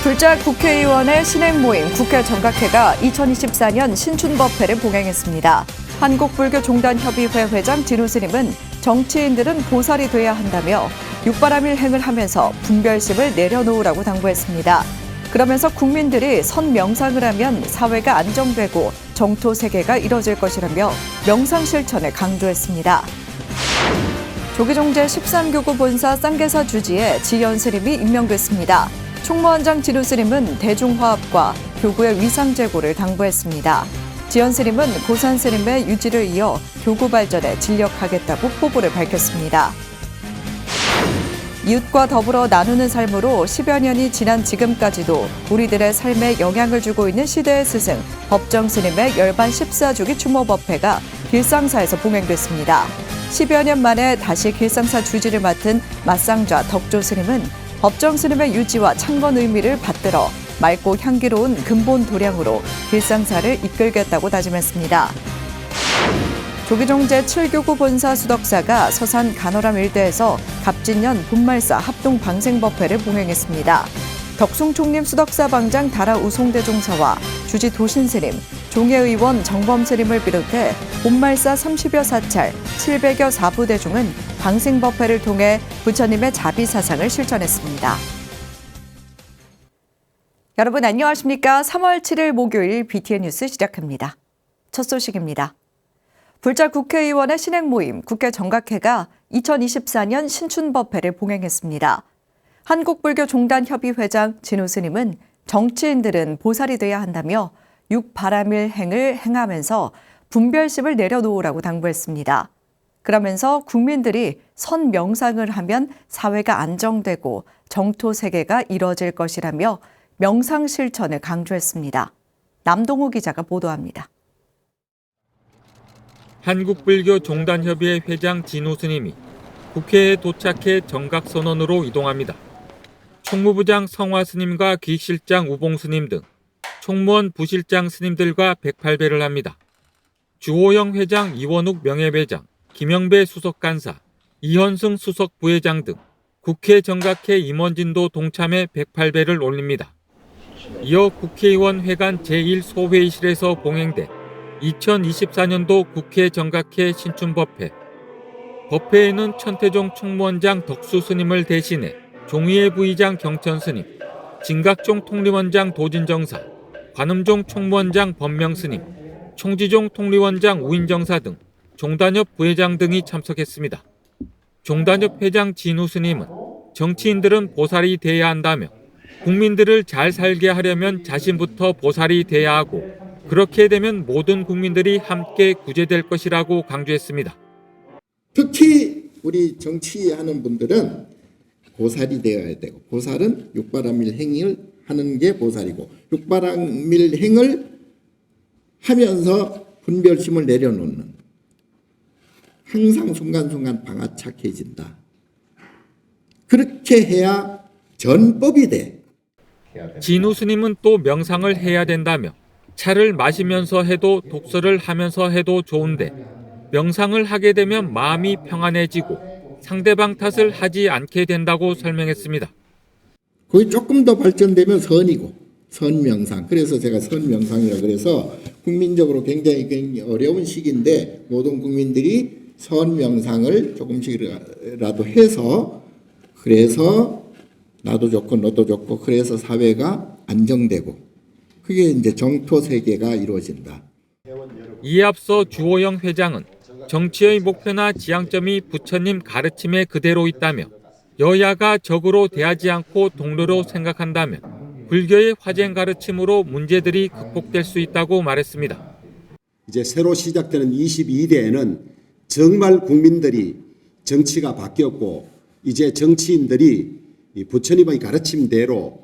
불작 국회의원의 신행 모임 국회 정각회가 2024년 신춘법회를 봉행했습니다. 한국불교종단협의회 회장 진우 스님은 정치인들은 보살이 돼야 한다며 육바라밀행을 하면서 분별심을 내려놓으라고 당부했습니다. 그러면서 국민들이 선 명상을 하면 사회가 안정되고 정토 세계가 이뤄질 것이라며 명상 실천을 강조했습니다. 조계종 제13교구 본사 쌍계사 주지에 지연 스님이 임명됐습니다. 총무원장 진우 스님은 대중화합과 교구의 위상 제고를 당부했습니다. 지연 스님은 고산 스님의 유지를 이어 교구 발전에 진력하겠다고 포부를 밝혔습니다. 이웃과 더불어 나누는 삶으로 10여 년이 지난 지금까지도 우리들의 삶에 영향을 주고 있는 시대의 스승 법정 스님의 열반 14주기 추모법회가 길상사에서 봉행됐습니다. 10여 년 만에 다시 길상사 주지를 맡은 맞상좌 덕조 스님은 법정 스님의 유지와 창건 의미를 받들어 맑고 향기로운 근본 도량으로 길상사를 이끌겠다고 다짐했습니다. 조계종 제7교구 본사 수덕사가 서산 간월암 일대에서 갑진년 본말사 합동 방생법회를 봉행했습니다. 덕숭총림 수덕사 방장 다라 우송대종사와 주지 도신스님, 종회의원 정범스님을 비롯해 본말사 30여 사찰, 700여 사부대중은 방생법회를 통해 부처님의 자비사상을 실천했습니다. 여러분 안녕하십니까? 3월 7일 목요일 BTN 뉴스 시작합니다. 첫 소식입니다. 불작 국회의원의 신행 모임 국회 정각회가 2024년 신춘법회를 봉행했습니다. 한국불교종단협의 회장 진우 스님은 정치인들은 보살이 돼야 한다며 육바라밀 행을 행하면서 분별심을 내려놓으라고 당부했습니다. 그러면서 국민들이 선 명상을 하면 사회가 안정되고 정토 세계가 이뤄질 것이라며 명상 실천을 강조했습니다. 남동우 기자가 보도합니다. 한국불교종단협의회 회장 진우 스님이 국회에 도착해 정각선언으로 이동합니다. 총무부장 성화 스님과 귀실장 우봉 스님 등 총무원 부실장 스님들과 108배를 합니다. 주호영 회장 이원욱 명예회장, 김영배 수석간사, 이현승 수석 부회장 등 국회 정각회 임원진도 동참해 108배를 올립니다. 이어 국회의원 회관 제1소회의실에서 봉행된 2024년도 국회 정각회 신춘법회. 법회에는 천태종 총무원장 덕수 스님을 대신해 종의회 부의장 경천 스님, 진각종 통리원장 도진정사, 관음종 총무원장 법명 스님, 총지종 통리원장 우인정사 등 종단협 부회장 등이 참석했습니다. 종단협 회장 진우 스님은 정치인들은 보살이 돼야 한다며 국민들을 잘 살게 하려면 자신부터 보살이 돼야 하고 그렇게 되면 모든 국민들이 함께 구제될 것이라고 강조했습니다. 특히 우리 정치하는 분들은 보살이 되어야 되고 보살은 육바라밀 행을 하는 게 보살이고 육바라밀 행을 하면서 분별심을 내려놓는 항상 순간순간 방아착해진다. 그렇게 해야 전법이 돼. 진우 스님은 또 명상을 해야 된다며 차를 마시면서 해도 독서를 하면서 해도 좋은데 명상을 하게 되면 마음이 평안해지고 상대방 탓을 하지 않게 된다고 설명했습니다. 거기 조금 더 발전되면 선이고 선명상. 그래서 제가 선명상이라 그래서 국민적으로 굉장히 어려운 시기인데 모든 국민들이 선명상을 조금씩이라도 해서 그래서 나도 좋고 너도 좋고 그래서 사회가 안정되고 그게 이제 정토 세계가 이루어진다. 이에 앞서 주호영 회장은 정치의 목표나 지향점이 부처님 가르침에 그대로 있다며 여야가 적으로 대하지 않고 동료로 생각한다며 불교의 화쟁 가르침으로 문제들이 극복될 수 있다고 말했습니다. 이제 새로 시작되는 22대에는 정말 국민들이 정치가 바뀌었고 이제 정치인들이 부처님의 가르침대로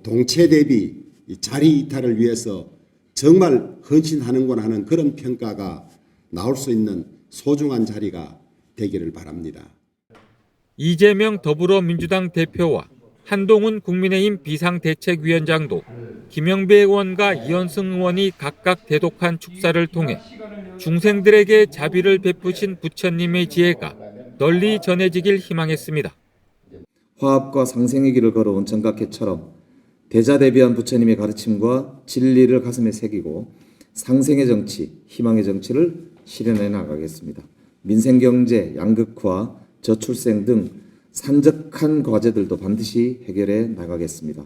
동체 대비 자리 이탈을 위해서 정말 헌신하는구나 하는 그런 평가가 나올 수 있는 소중한 자리가 되기를 바랍니다. 이재명 더불어민주당 대표와 한동훈 국민의힘 비상대책위원장도 김영배 의원과 이현승 의원이 각각 대독한 축사를 통해 중생들에게 자비를 베푸신 부처님의 지혜가 널리 전해지길 희망했습니다. 화합과 상생의 길을 걸어온 정각회처럼 대자대비한 부처님의 가르침과 진리를 가슴에 새기고 상생의 정치, 희망의 정치를 실현해 나가겠습니다. 민생경제, 양극화, 저출생 등 산적한 과제들도 반드시 해결해 나가겠습니다.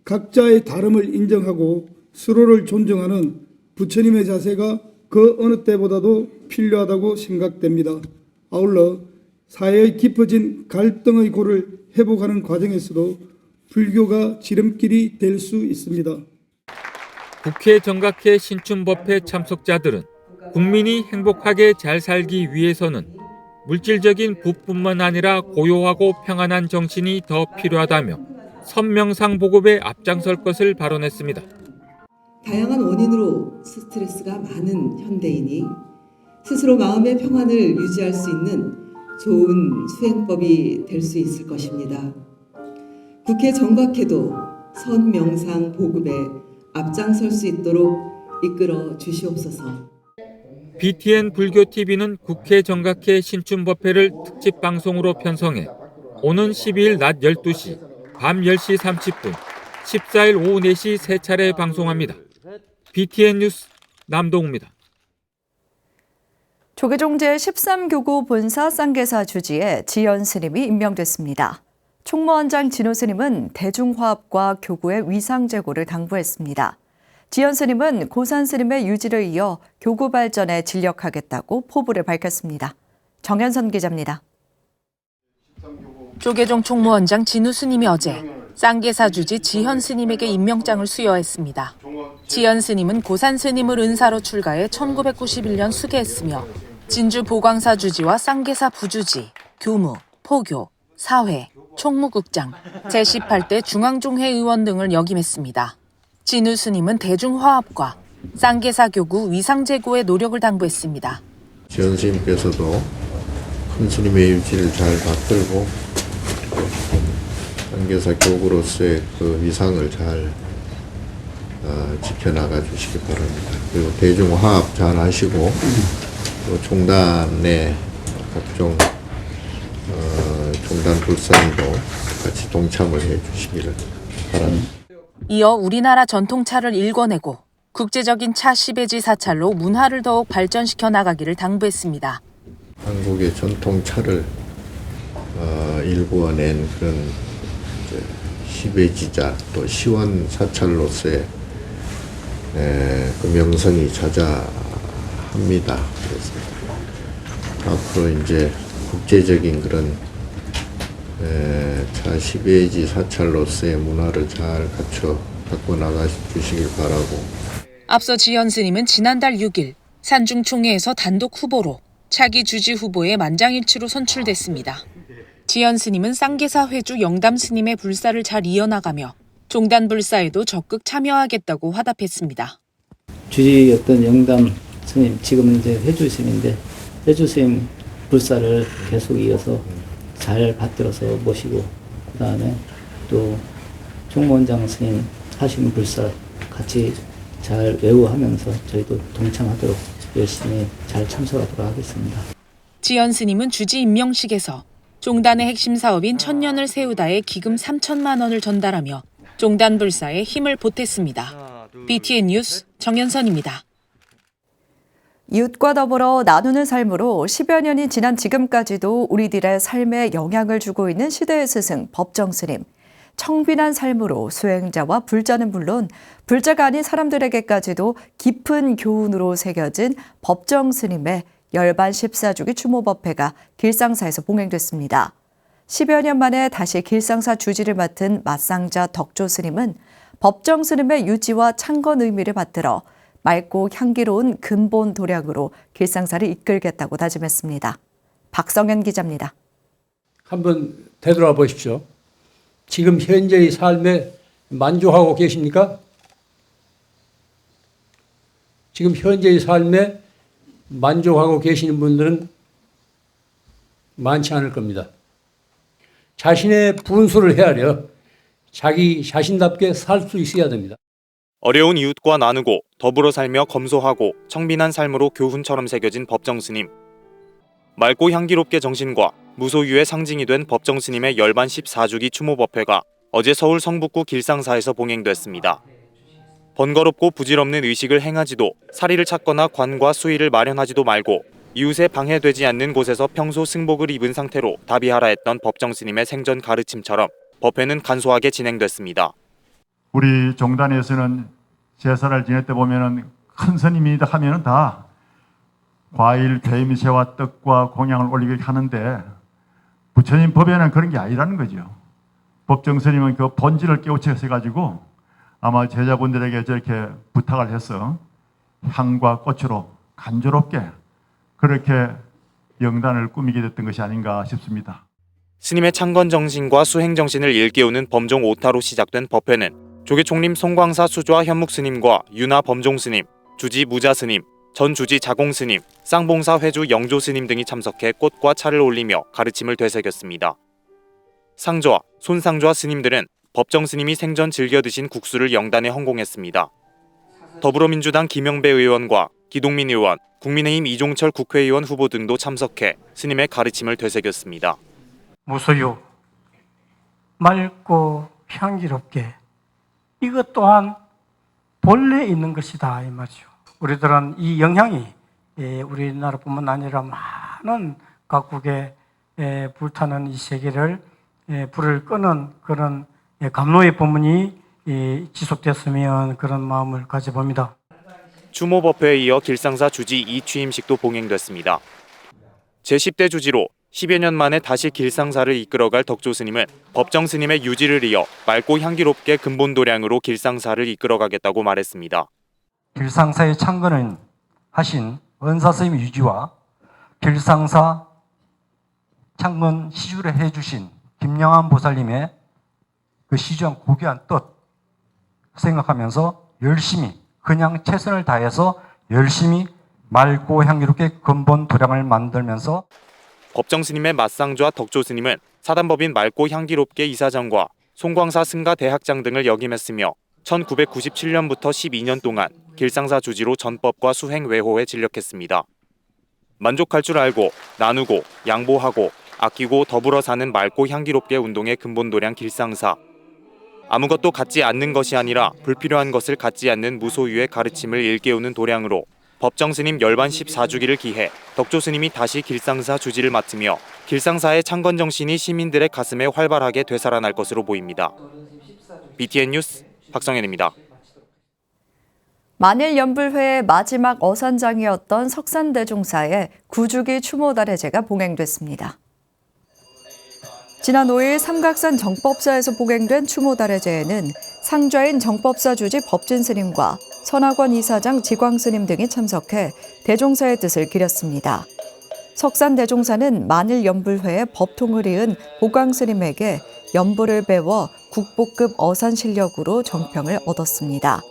각자의 다름을 인정하고 서로를 존중하는 부처님의 자세가 그 어느 때보다도 필요하다고 생각됩니다. 아울러 사회의 깊어진 갈등의 골을 회복하는 과정에서도 불교가 지름길이 될 수 있습니다. 국회 정각회 신춘법회 참석자들은 국민이 행복하게 잘 살기 위해서는 물질적인 부뿐만 아니라 고요하고 평안한 정신이 더 필요하다며 선명상 보급에 앞장설 것을 발언했습니다. 다양한 원인으로 스트레스가 많은 현대인이 스스로 마음의 평안을 유지할 수 있는 좋은 수행법이 될 수 있을 것입니다. 국회 정각회도 선명상 보급에 앞장설 수 있도록 이끌어 주시옵소서. BTN 불교TV는 국회 정각회 신춘법회를 특집 방송으로 편성해 오는 12일 낮 12시, 밤 10시 30분, 14일 오후 4시 3차례 방송합니다. BTN 뉴스 남동우입니다. 조계종 제13교구 본사 쌍계사 주지에 지연 스님이 임명됐습니다. 총무원장 진호 스님은 대중화합과 교구의 위상 제고를 당부했습니다. 지연 스님은 고산 스님의 유지를 이어 교구 발전에 진력하겠다고 포부를 밝혔습니다. 정현선 기자입니다. 조계종 총무원장 진우 스님이 어제 쌍계사 주지 지현 스님에게 임명장을 수여했습니다. 지현 스님은 고산 스님을 은사로 출가해 1991년 수계했으며 진주 보광사 주지와 쌍계사 부주지, 교무, 포교, 사회, 총무국장, 제18대 중앙종회 의원 등을 역임했습니다. 진우 스님은 대중화합과 쌍계사 교구 위상 제고의 노력을 당부했습니다. 지현 스님께서도 큰 스님의 유지를 잘 받들고 쌍계사 교구로서의 그 위상을 잘 지켜나가 주시기 바랍니다. 그리고 대중화합 잘 하시고 또 종단의 각종 종단 불상도 같이 동참을 해 주시기를 바랍니다. 이어 우리나라 전통차를 일궈내고 국제적인 차 시베지 사찰로 문화를 더욱 발전시켜 나가기를 당부했습니다. 한국의 전통차를 일구어낸 그런 시베지자 또 시원 사찰로서의 그 명성이 자자합니다. 그래서 앞으로 이제 국제적인 그런 차 시베지 사찰로서의 문화를 잘 갖고 나가 주시길 바라고. 앞서 지현 스님은 지난달 6일 산중총회에서 단독 후보로 차기 주지 후보에 만장일치로 선출됐습니다. 지현 스님은 쌍계사 회주 영담 스님의 불사를 잘 이어나가며 종단 불사에도 적극 참여하겠다고 화답했습니다. 주지였던 영담 스님, 지금은 이제 회주 스님인데 회주 스님 불사를 계속 이어서 잘 받들어서 모시고 그다음에 또 총무원장 스님 하신 불사 같이 잘 외우하면서 저희도 동참하도록 열심히 잘 참석하도록 하겠습니다. 지현 스님은 주지 임명식에서 종단의 핵심 사업인 천년을 세우다에 기금 3천만 원을 전달하며 종단 불사에 힘을 보탰습니다. BTN 뉴스 정현선입니다. 이웃과 더불어 나누는 삶으로 10여 년이 지난 지금까지도 우리들의 삶에 영향을 주고 있는 시대의 스승 법정 스님. 청빈한 삶으로 수행자와 불자는 물론 불자가 아닌 사람들에게까지도 깊은 교훈으로 새겨진 법정 스님의 열반 14주기 추모법회가 길상사에서 봉행됐습니다. 10여 년 만에 다시 길상사 주지를 맡은 맞상자 덕조 스님은 법정 스님의 유지와 창건 의미를 받들어 맑고 향기로운 근본 도량으로 길상사를 이끌겠다고 다짐했습니다. 박성현 기자입니다. 한번 되돌아 보십시오. 지금 현재의 삶에 만족하고 계십니까? 지금 현재의 삶에 만족하고 계시는 분들은 많지 않을 겁니다. 자신의 분수를 헤아려 자기 자신답게 살 수 있어야 됩니다. 어려운 이웃과 나누고 더불어 살며 검소하고 청빈한 삶으로 교훈처럼 새겨진 법정스님. 맑고 향기롭게 정신과 무소유의 상징이 된 법정스님의 열반 14주기 추모법회가 어제 서울 성북구 길상사에서 봉행됐습니다. 번거롭고 부질없는 의식을 행하지도 사리를 찾거나 관과 수의를 마련하지도 말고 이웃에 방해되지 않는 곳에서 평소 승복을 입은 상태로 답의하라 했던 법정 스님의 생전 가르침처럼 법회는 간소하게 진행됐습니다. 우리 종단에서는 제사를 지낼 때 보면은 큰 스님이다 하면은 다 과일, 괴임새와 떡과 공양을 올리게 하는데 부처님 법에는 그런 게 아니라는 거죠. 법정 스님은 그 본질을 깨우쳐서 가지고 아마 제자분들에게 저렇게 부탁을 해서 향과 꽃으로 간조롭게 그렇게 영단을 꾸미게 됐던 것이 아닌가 싶습니다. 스님의 창건 정신과 수행 정신을 일깨우는 범종 오타로 시작된 법회는 조계 총림 송광사 수좌 현묵 스님과 윤하 범종 스님, 주지 무자 스님, 전 주지 자공 스님, 쌍봉사 회주 영조 스님 등이 참석해 꽃과 차를 올리며 가르침을 되새겼습니다. 상좌, 손상좌 스님들은 법정 스님이 생전 즐겨 드신 국수를 영단에 헌공했습니다. 더불어민주당 김영배 의원과 기동민 의원, 국민의힘 이종철 국회의원 후보 등도 참석해 스님의 가르침을 되새겼습니다. 무소유, 맑고 향기롭게 이것 또한 본래 있는 것이다 이 말이죠. 우리들은 이 영향이 우리나라뿐만 아니라 많은 각국에 불타는 이 세계를 불을 끄는 그런 감로의 법문이 지속됐으면 그런 마음을 가져봅니다. 추모 법회에 이어 길상사 주지 2취임식도 봉행됐습니다. 제10대 주지로 10여 년 만에 다시 길상사를 이끌어갈 덕조 스님은 법정 스님의 유지를 이어 맑고 향기롭게 근본 도량으로 길상사를 이끌어가겠다고 말했습니다. 길상사의 창건을 하신 원사 스님 유지와 길상사 창건 시주를 해주신 김영한 보살님의 그 시주한 고귀한 뜻 생각하면서 열심히 그냥 최선을 다해서 열심히 맑고 향기롭게 근본 도량을 만들면서 법정 스님의 맞상좌 덕조 스님은 사단법인 맑고 향기롭게 이사장과 송광사 승가 대학장 등을 역임했으며 1997년부터 12년 동안 길상사 주지로 전법과 수행 외호에 진력했습니다. 만족할 줄 알고 나누고 양보하고 아끼고 더불어 사는 맑고 향기롭게 운동의 근본도량 길상사. 아무것도 갖지 않는 것이 아니라 불필요한 것을 갖지 않는 무소유의 가르침을 일깨우는 도량으로 법정 스님 열반 14주기를 기해 덕조 스님이 다시 길상사 주지를 맡으며 길상사의 창건 정신이 시민들의 가슴에 활발하게 되살아날 것으로 보입니다. BTN 뉴스 박성현입니다. 만일연불회의 마지막 어산장이었던 석산대종사의 9주기 추모달해제가 봉행됐습니다. 지난 5일 삼각산 정법사에서 봉행된 추모달해제에는 상좌인 정법사 주지 법진스님과 선학원 이사장 지광스님 등이 참석해 대종사의 뜻을 기렸습니다. 석산대종사는 만일연불회의 법통을 이은 보광스님에게 연불을 배워 국보급 어산 실력으로 정평을 얻었습니다.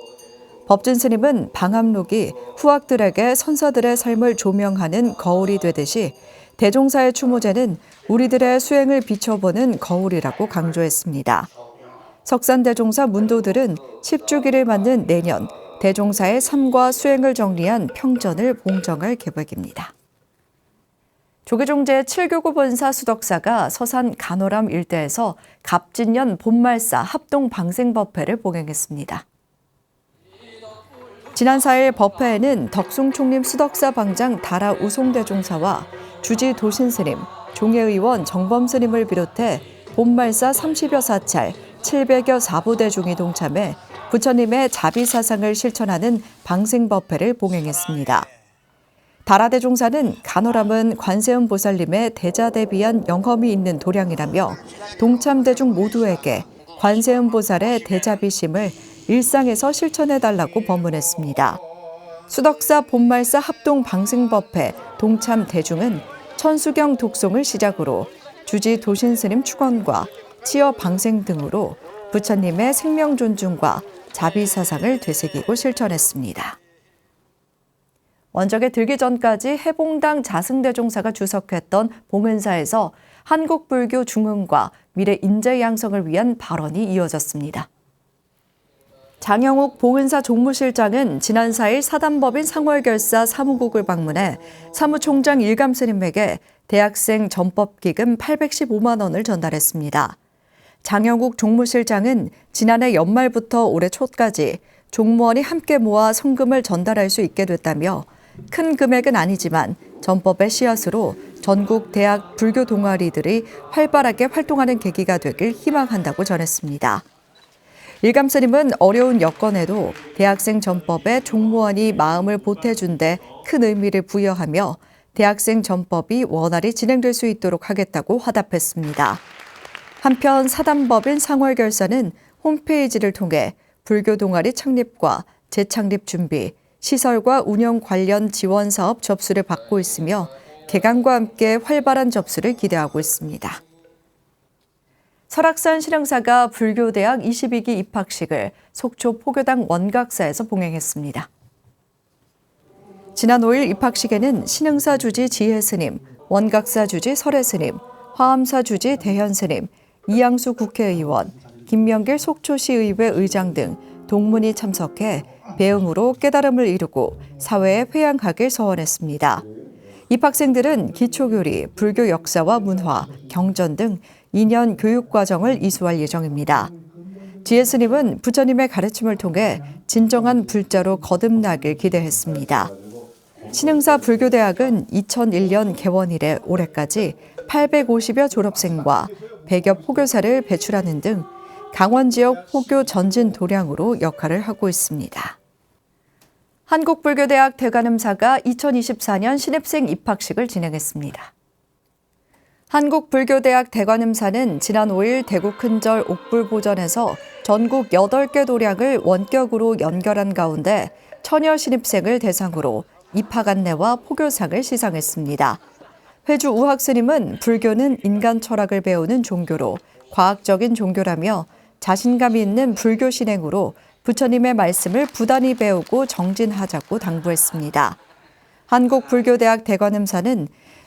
법진스님은 방암록이 후학들에게 선사들의 삶을 조명하는 거울이 되듯이 대종사의 추모제는 우리들의 수행을 비춰보는 거울이라고 강조했습니다. 석산대종사 문도들은 10주기를 맞는 내년 대종사의 삶과 수행을 정리한 평전을 봉정할 계획입니다. 조계종 제7교구 본사 수덕사가 서산 간호람 일대에서 갑진년 봄말사 합동 방생법회를 봉행했습니다. 지난 4일 법회에는 덕숭총림 수덕사 방장 다라 우송대종사와 주지 도신스님, 종회의원 정범스님을 비롯해 봄말사 30여 사찰, 700여 사부대중이 동참해 부처님의 자비사상을 실천하는 방생법회를 봉행했습니다. 다라대종사는 간호람은 관세음 보살님의 대자대비한 영험이 있는 도량이라며 동참대중 모두에게 관세음 보살의 대자비심을 일상에서 실천해달라고 법문했습니다. 수덕사 봄말사 합동 방생법회 동참 대중은 천수경 독송을 시작으로 주지 도신스님 축원과 치어 방생 등으로 부처님의 생명 존중과 자비사상을 되새기고 실천했습니다. 원적에 들기 전까지 해봉당 자승대종사가 주석했던 봉은사에서 한국불교 중흥과 미래 인재 양성을 위한 발언이 이어졌습니다. 장영욱 봉은사 종무실장은 지난 4일 사단법인 상월결사 사무국을 방문해 사무총장 일감스님에게 대학생 전법기금 815만 원을 전달했습니다. 장영욱 종무실장은 지난해 연말부터 올해 초까지 종무원이 함께 모아 성금을 전달할 수 있게 됐다며 큰 금액은 아니지만 전법의 씨앗으로 전국 대학 불교 동아리들이 활발하게 활동하는 계기가 되길 희망한다고 전했습니다. 일감스님은 어려운 여건에도 대학생 전법에 종무원이 마음을 보태준 데 큰 의미를 부여하며 대학생 전법이 원활히 진행될 수 있도록 하겠다고 화답했습니다. 한편 사단법인 상월결사는 홈페이지를 통해 불교 동아리 창립과 재창립 준비, 시설과 운영 관련 지원 사업 접수를 받고 있으며 개강과 함께 활발한 접수를 기대하고 있습니다. 설악산 신흥사가 불교대학 22기 입학식을 속초 포교당 원각사에서 봉행했습니다. 지난 5일 입학식에는 신흥사 주지 지혜스님, 원각사 주지 설혜스님, 화암사 주지 대현스님, 이양수 국회의원, 김명길 속초시의회 의장 등 동문이 참석해 배움으로 깨달음을 이루고 사회에 회양하길 서원했습니다. 입학생들은 기초교리, 불교 역사와 문화, 경전 등 2년 교육과정을 이수할 예정입니다. 지혜스님은 부처님의 가르침을 통해 진정한 불자로 거듭나길 기대했습니다. 신흥사 불교대학은 2001년 개원 이래 올해까지 850여 졸업생과 100여 포교사를 배출하는 등 강원 지역 포교 전진 도량으로 역할을 하고 있습니다. 한국불교대학 대관음사가 2024년 신입생 입학식을 진행했습니다. 한국불교대학 대관음사는 지난 5일 대구 큰절 옥불보전에서 전국 8개 도량을 원격으로 연결한 가운데 처녀 신입생을 대상으로 입학 안내와 포교상을 시상했습니다. 회주 우학스님은 불교는 인간 철학을 배우는 종교로 과학적인 종교라며 자신감이 있는 불교 신행으로 부처님의 말씀을 부단히 배우고 정진하자고 당부했습니다. 한국불교대학 대관음사는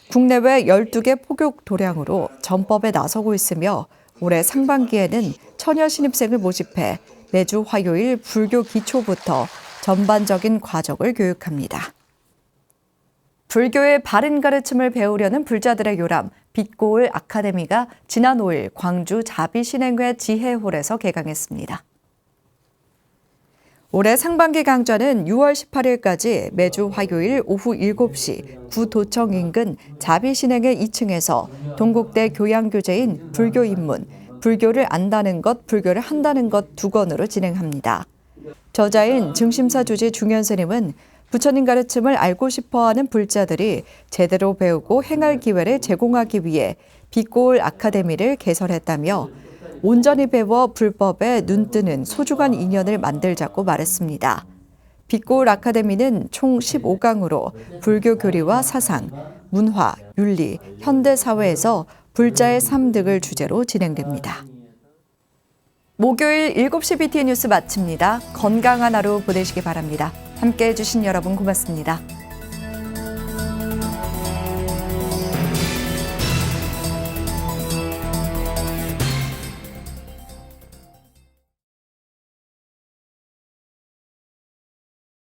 국내외 12개 포교 도량으로 전법에 나서고 있으며 올해 상반기에는 처녀 신입생을 모집해 매주 화요일 불교 기초부터 전반적인 과정을 교육합니다. 불교의 바른 가르침을 배우려는 불자들의 요람 빛고을 아카데미가 지난 5일 광주 자비신행회 지혜홀에서 개강했습니다. 올해 상반기 강좌는 6월 18일까지 매주 화요일 오후 7시 구도청 인근 자비신행회 2층에서 동국대 교양교재인 불교입문, 불교를 안다는 것, 불교를 한다는 것 두 권으로 진행합니다. 저자인 증심사 주지 중현스님은 부처님 가르침을 알고 싶어하는 불자들이 제대로 배우고 행할 기회를 제공하기 위해 빛고을 아카데미를 개설했다며 온전히 배워 불법에 눈뜨는 소중한 인연을 만들자고 말했습니다. 빛고을 아카데미는 총 15강으로 불교 교리와 사상, 문화, 윤리, 현대사회에서 불자의 삶 등을 주제로 진행됩니다. 목요일 7시 BTN 뉴스 마칩니다. 건강한 하루 보내시기 바랍니다. 함께해 주신 여러분 고맙습니다.